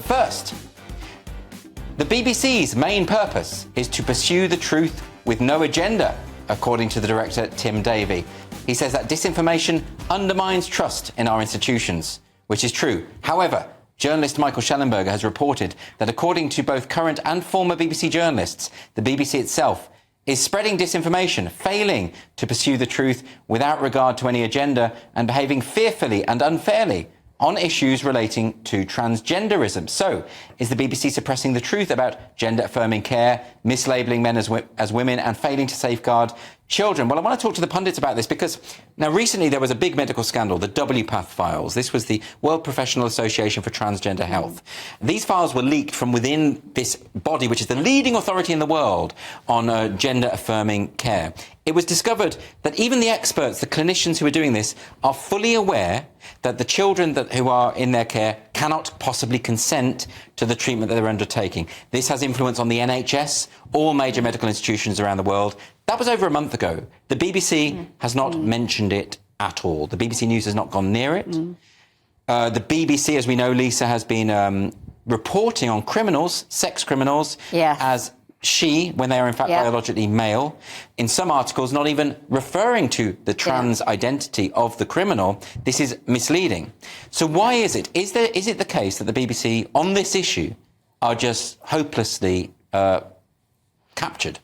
First, the BBC's main purpose is to pursue the truth with no agenda, according to the director Tim Davie. He says that disinformation undermines trust in our institutions, which is true. However, journalist Michael Schellenberger has reported that according to both current and former BBC journalists, the BBC itself is spreading disinformation, failing to pursue the truth without regard to any agenda, and behaving fearfully and unfairly on issues relating to transgenderism. So, is the BBC suppressing the truth about gender-affirming care, mislabelling men as women, and failing to safeguard children? Well, I want to talk to the pundits about this because now recently there was a big medical scandal, the WPATH Files. This was the World Professional Association for Transgender Health. These files were leaked from within this body, which is the leading authority in the world on gender-affirming care. It was discovered that even the experts, the clinicians who are doing this, are fully aware that the children who are in their care cannot possibly consent to the treatment that they're undertaking. This has influence on the NHS, all major medical institutions around the world. That was over a month ago. The BBC has not mentioned it at all. The BBC News has not gone near it. The BBC, as we know, Lisa, has been reporting on criminals, sex criminals, as she, when they are in fact biologically male. In some articles, not even referring to the trans identity of the criminal. This is misleading. So why is it? Is it the case that the BBC, on this issue, are just hopelessly captured?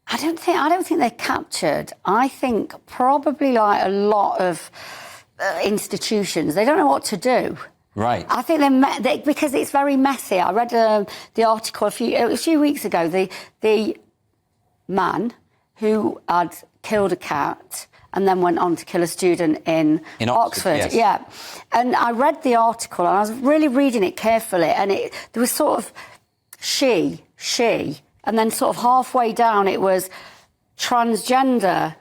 I don't think they're captured. I think probably like a lot of institutions, they don't know what to do. Right. I think because it's very messy. I read the article a few weeks ago. The man who had killed a cat and then went on to kill a student in Oxford. Yes. Yeah. And I read the article and I was really reading it carefully. And there was sort of she, and then sort of halfway down it was transgender.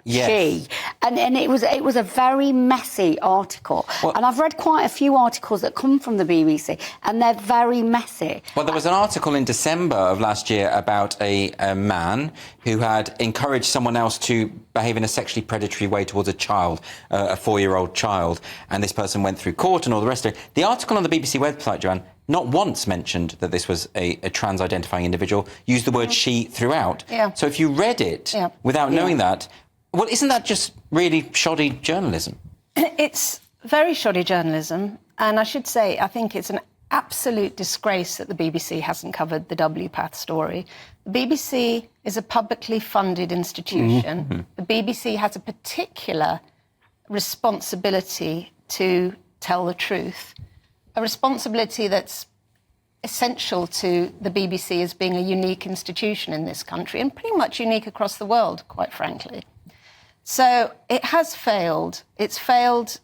Yes. She. And it was a very messy article. Well, and I've read quite a few articles that come from the BBC, and they're very messy. Well, there was an article in December of last year about a man who had encouraged someone else to behave in a sexually predatory way towards a child, a 4-year-old child, and this person went through court and all the rest of it. The article on the BBC website, Joanne, not once mentioned that this was a trans-identifying individual, used the word she throughout. Yeah. So if you read it without knowing that, well, isn't that just really shoddy journalism? It's very shoddy journalism, and I should say I think it's an absolute disgrace that the BBC hasn't covered the WPATH story. The BBC is a publicly funded institution. The BBC has a particular responsibility to tell the truth, a responsibility that's essential to the BBC as being a unique institution in this country, and pretty much unique across the world, quite frankly. So it has failed. It's failed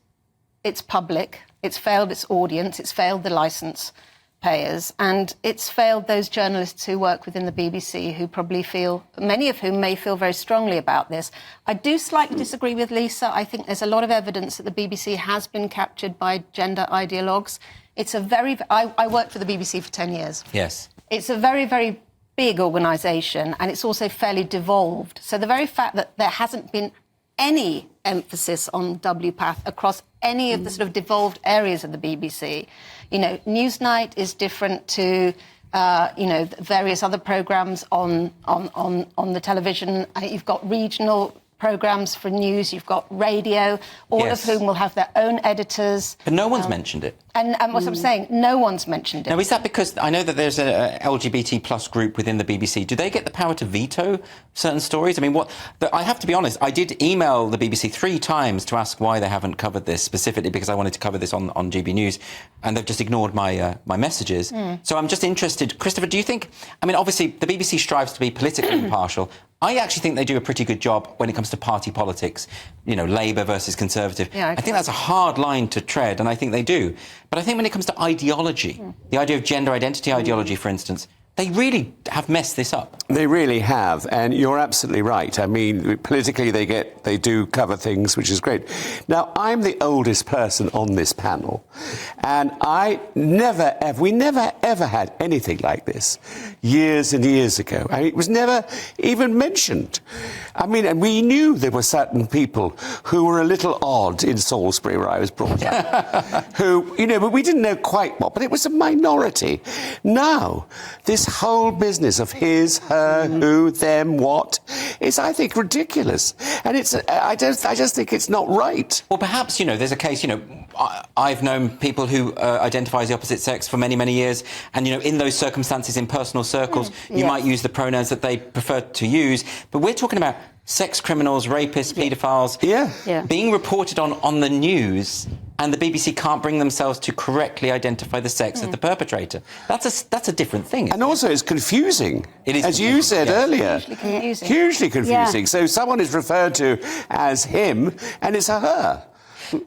its public, it's failed its audience, it's failed the licence payers, and it's failed those journalists who work within the BBC who probably feel, many of whom may feel very strongly about this. I do slightly disagree with Lisa. I think there's a lot of evidence that the BBC has been captured by gender ideologues. It's a I worked for the BBC for 10 years. Yes. It's a very, very big organisation, and it's also fairly devolved. So the very fact that there hasn't been any emphasis on WPATH across any of the sort of devolved areas of the BBC. You know, Newsnight is different to, various other programmes on the television. You've got regional programmes for news, you've got radio, all of whom will have their own editors. But no one's mentioned it. And what I'm saying, no one's mentioned it. Now, is that because I know that there's a LGBT plus group within the BBC? Do they get the power to veto certain stories? I mean, I have to be honest, I did email the BBC 3 times to ask why they haven't covered this, specifically because I wanted to cover this on GBNews, and they've just ignored my messages. So I'm just interested. Christopher, do you think, I mean, obviously, the BBC strives to be politically impartial. I actually think they do a pretty good job when it comes to party politics, you know, Labour versus Conservative. Yeah, I think that's a hard line to tread, and I think they do. But I think when it comes to ideology, the idea of gender identity ideology, for instance, they really have messed this up. They really have, and you're absolutely right. I mean, politically, they do cover things, which is great. Now, I'm the oldest person on this panel, and we never ever had anything like this years and years ago. I mean, it was never even mentioned. I mean, and we knew there were certain people who were a little odd in Salisbury, where I was brought up, who, but we didn't know quite what, but it was a minority. Now, this whole business of his, her, who, them, what, is, I think, ridiculous. And I just think it's not right. Well, perhaps, there's a case, I've known people who identify as the opposite sex for many, many years, and, in those circumstances, in personal circles, you might use the pronouns that they prefer to use. But we're talking about sex criminals, rapists, paedophiles, being reported on the news, and the BBC can't bring themselves to correctly identify the sex of the perpetrator. That's a different thing. And also, it's confusing. It is, as you said earlier. Hugely confusing. So someone is referred to as him, and it's a her.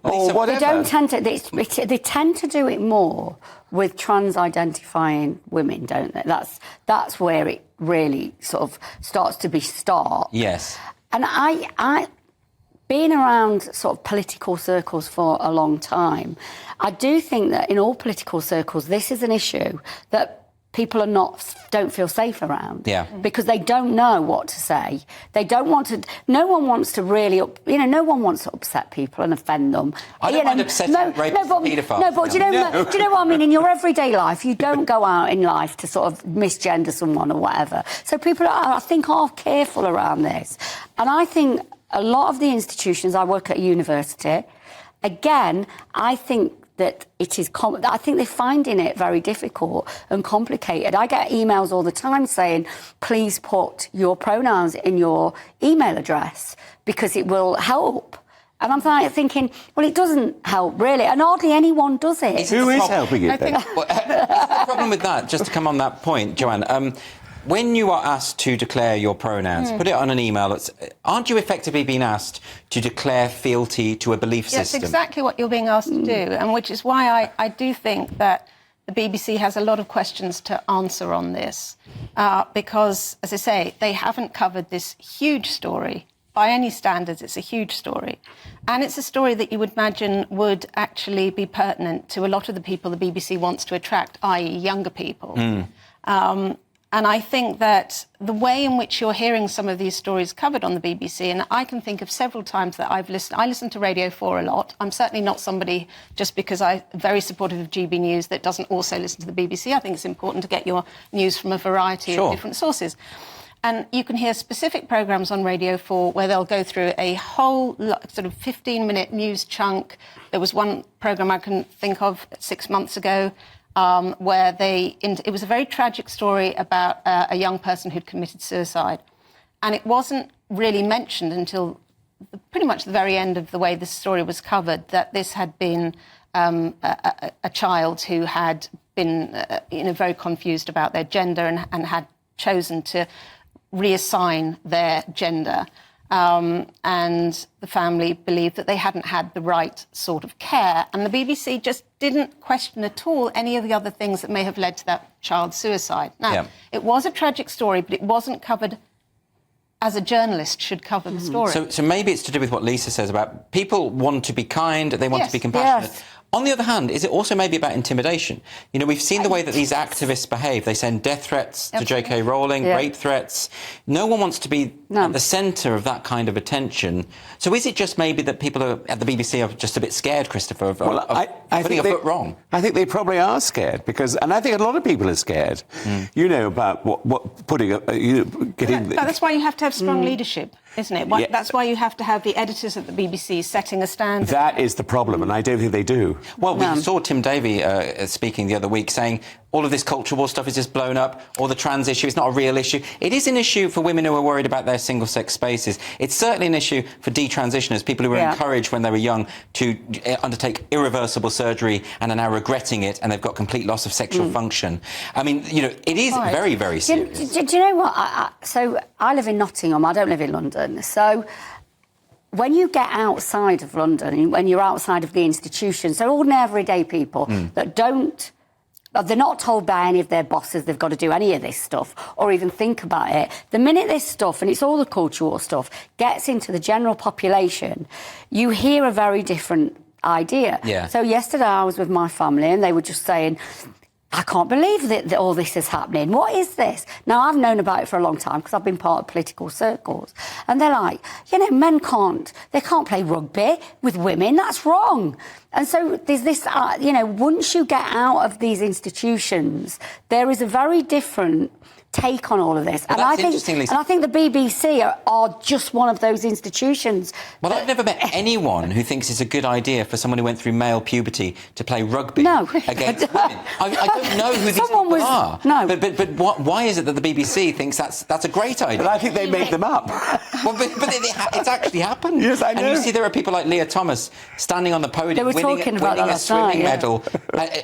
Or whatever. They tend to do it more with trans-identifying women, don't they? That's where it really sort of starts to be stark. Yes. And I being around sort of political circles for a long time, I do think that in all political circles, this is an issue that people don't feel safe around. Yeah. Because they don't know what to say. They don't want to. No one wants to really. No one wants to upset people and offend them. I don't mind upsetting rapists and paedophiles. No, but do you know what I mean? In your everyday life, you don't go out in life to sort of misgender someone or whatever. So people, I think, are careful around this. And I think a lot of the institutions, I work at a university, again, I think that it is. I think they're finding it very difficult and complicated. I get emails all the time saying, please put your pronouns in your email address because it will help. And I'm thinking, well, it doesn't help, really, and hardly anyone does it. Who is helping it, then? Well, the problem with that, just to come on that point, Joanne, when you are asked to declare your pronouns, put it on an email, aren't you effectively being asked to declare fealty to a belief system? That's exactly what you're being asked to do, and which is why I do think that the BBC has a lot of questions to answer on this, because, as I say, they haven't covered this huge story. By any standards, it's a huge story. And it's a story that you would imagine would actually be pertinent to a lot of the people the BBC wants to attract, i.e. younger people. And I think that the way in which you're hearing some of these stories covered on the BBC, and I can think of several times that I listen to Radio 4 a lot. I'm certainly not somebody, just because I'm very supportive of GBNews, that doesn't also listen to the BBC. I think it's important to get your news from a variety of different sources. And you can hear specific programmes on Radio 4 where they'll go through a whole sort of 15-minute news chunk. There was one programme I can think of 6 months ago where it was a very tragic story about a young person who'd committed suicide. And it wasn't really mentioned until pretty much the very end of the way this story was covered, that this had been a child who had been very confused about their gender and had chosen to reassign their gender. And the family believed that they hadn't had the right sort of care. And the BBC just didn't question at all any of the other things that may have led to that child's suicide. Now, it was a tragic story, but it wasn't covered as a journalist should cover the story. So maybe it's to do with what Lisa says about people want to be kind, they want to be compassionate. Yes. On the other hand, is it also maybe about intimidation? We've seen the way that these activists behave. They send death threats to J.K. Rowling, rape threats. No one wants to be at the centre of that kind of attention. So is it just maybe that people at the BBC are just a bit scared, Christopher, of putting a foot wrong? I think they probably are scared and I think a lot of people are scared. About what putting getting. That's why you have to have strong leadership, isn't it? That's why you have to have the editors at the BBC setting a standard. That is the problem, and I don't think they do. Well, we saw Tim Davie speaking the other week saying all of this culture war stuff is just blown up, or the trans issue is not a real issue. It is an issue for women who are worried about their single-sex spaces. It's certainly an issue for detransitioners, people who were encouraged when they were young to undertake irreversible surgery and are now regretting it, and they've got complete loss of sexual function. I mean, it is very, very serious. Do you know what? So I live in Nottingham. I don't live in London. So when you get outside of London, when you're outside of the institution, so ordinary everyday people that don't They're not told by any of their bosses they've got to do any of this stuff or even think about it. The minute this stuff, and it's all the culture war stuff, gets into the general population, you hear a very different idea. Yeah. So yesterday I was with my family and they were just saying, I can't believe that all this is happening. What is this? Now, I've known about it for a long time because I've been part of political circles. And they're like, men can't play rugby with women. That's wrong. And so there's this, once you get out of these institutions, there is a very different take on all of this. Well, and I think the BBC are just one of those institutions. Well, I've never met anyone who thinks it's a good idea for someone who went through male puberty to play rugby against women. I don't know who these people are. No. But why is it that the BBC thinks that's a great idea? But I think they made them up. Well, but it's actually happened. Yes, I know. And you see there are people like Leah Thomas standing on the podium winning a last swimming night, medal,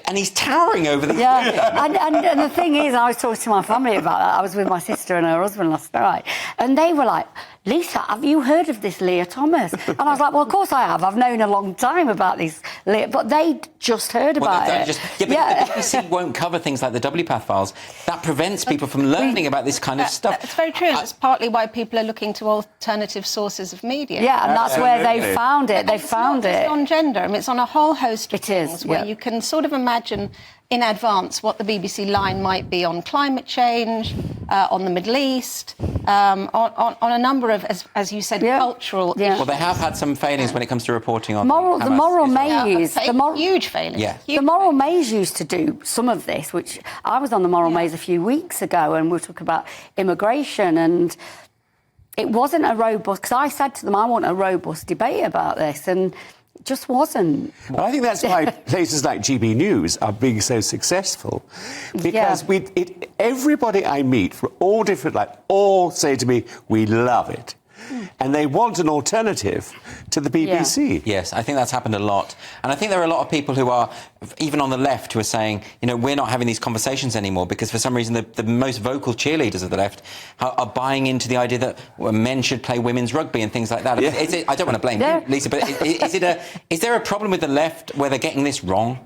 and he's towering over the and the thing is, I was talking to my family about that. I was with my sister and her husband last night, and they were like, Lisa, have you heard of this Leah Thomas? And I was like, well, of course I have. I've known a long time about this Leah, but they just heard about it. But the BBC won't cover things like the WPATH Files. That prevents people from learning about this kind of stuff. It's very true, and it's partly why people are looking to alternative sources of media. Yeah, and that's where they found it. It's not just on gender. I mean, it's on a whole host of things where you can sort of imagine in advance what the BBC line might be on climate change, on the Middle East, on a number of, as you said, cultural issues. Well, they have had some failings when it comes to reporting on the moral maze. Huge failings. Yeah. The moral maze used to do some of this, which I was on the moral maze a few weeks ago, and we were talking about immigration, and it wasn't a robust, because I said to them, I want a robust debate about this, and it just wasn't. Well, I think that's why places like GBNews are being so successful, because everybody I meet from all different, all say to me, we love it. And they want an alternative to the BBC. Yeah. Yes, I think that's happened a lot. And I think there are a lot of people who are, even on the left, who are saying, we're not having these conversations anymore because for some reason the most vocal cheerleaders of the left are buying into the idea that men should play women's rugby and things like that. Yeah. I don't want to blame you, Lisa, but is there a problem with the left where they're getting this wrong?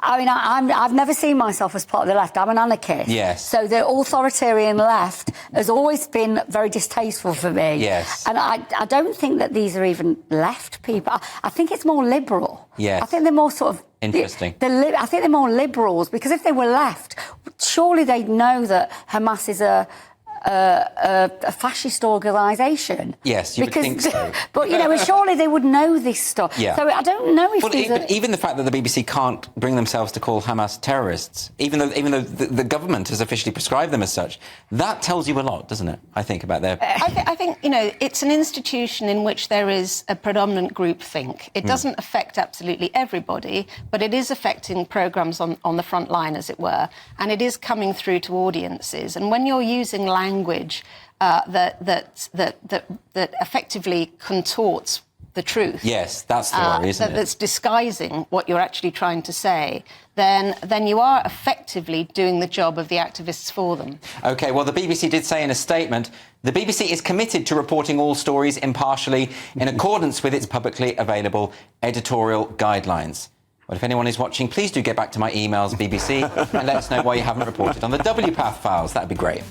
I mean, I've never seen myself as part of the left. I'm an anarchist. Yes. So the authoritarian left has always been very distasteful for me. Yes. And I don't think that these are even left people. I think it's more liberal. Yes. I think they're more sort of... Interesting. I think they're more liberals, because if they were left, surely they'd know that Hamas is a fascist organisation. Yes, you would think so. But, surely they would know this stuff. Yeah. So I don't know if even the fact that the BBC can't bring themselves to call Hamas terrorists, even though the government has officially prescribed them as such, that tells you a lot, doesn't it, I think, about their... I think, it's an institution in which there is a predominant groupthink. It doesn't affect absolutely everybody, but it is affecting programmes on the front line, as it were, and it is coming through to audiences. And when you're using language that effectively contorts the truth. Yes, that's the worry, isn't it? That's disguising what you're actually trying to say. Then you are effectively doing the job of the activists for them. OK, well, the BBC did say in a statement, the BBC is committed to reporting all stories impartially in accordance with its publicly available editorial guidelines. Well, if anyone is watching, please do get back to my emails, BBC, and let us know why you haven't reported on the WPATH Files. That'd be great.